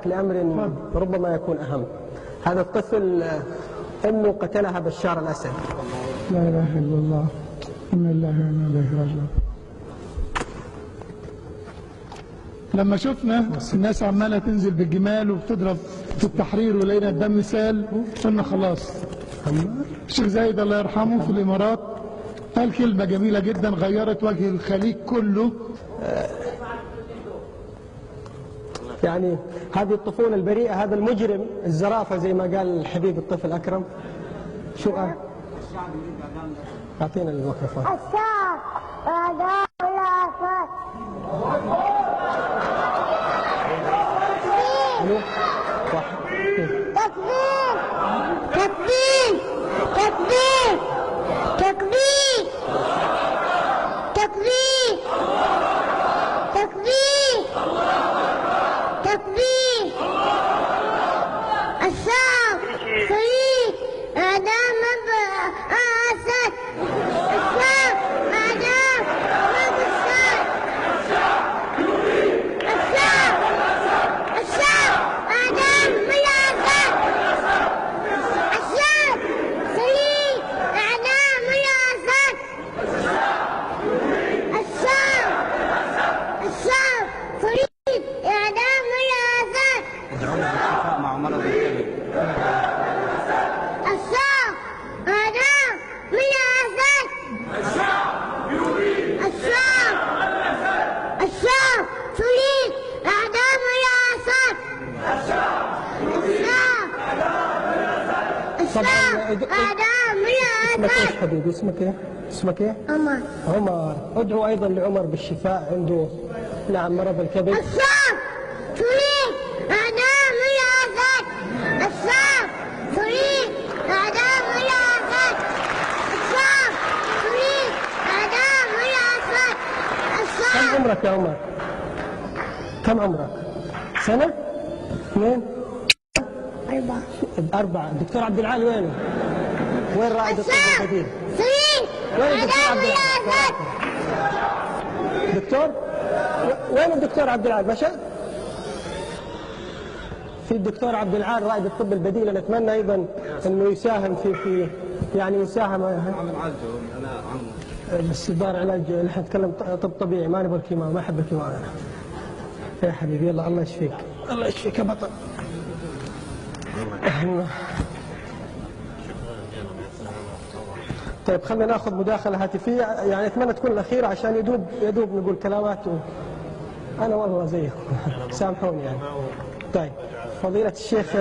لأمر ربما يكون أهم. هذا الطفل أمه قتلها بشار الأسد. لا إله إلا الله، إنا لله وإنا إليه راجعون. لما شفنا الناس عمالة تنزل بالجمال وبتضرب في التحرير ولقينا الدم سال، قلنا خلاص. الشيخ زايد الله يرحمه في الإمارات قال كلمة جميلة جدا غيرت وجه الخليج كله. يعني هذه الطفولة البريئة، هذا المجرم الزرافة زي ما قال الحبيب الطفل أكرم. شو قال؟ أعطينا الميكروفون. الشعب أعداء الآفات. تكبير تكبير تكبير تكبير تكبير تكبير تكبير. الشعب شهيد أعداء أسد. الشعب أعداء الشعب. الشعب أعداء الأسد. الشعب شهيد أعداء الأسد. الشعب شهيد أعداء الأسد. ادعونا بالشفاء مع مرض الكبد. الشعب أعداء الأسد. الشعب شهيد أعداء الأسد. الشعب أعداء اسمك ايش الأسد. حبيبي؟ اسمك ايه؟ اسمك ايه؟ عمر. عمر. ادعو أيضا لعمر بالشفاء، عنده نعم مرض الكبد. الشعب شهيد أعداء الأسد. الشعب شهيد أعداء الأسد. الشعب شهيد أعداء الأسد. كم الشعب عمرك يا عمر؟ كم عمرك؟ سنة؟ 2؟ 4. الدكتور عبد العال وينه؟ وين رائد الطب الشعب البديل؟ شهيد وين الدكتور أعداء عبد العال؟ الأسد. دكتور؟ وين الدكتور عبد العال؟ مشى؟ في الدكتور عبد العال رائد الطب البديل، نتمنى ايضا انه يساهم في يعني يساهم. بس دار علاج، نحن نتكلم طب طبيعي، ما نبغى الكيماوي، ما احب الكيماوي انا. يا حبيبي يلا الله يشفيك، الله يشفيك يا بطل. طيب خلينا ناخذ مداخله هاتفيه، يعني اتمنى تكون الاخيره عشان يدوب نقول كلامات انا والله زيكم سامحوني يعني. طيب فضيله الشيخ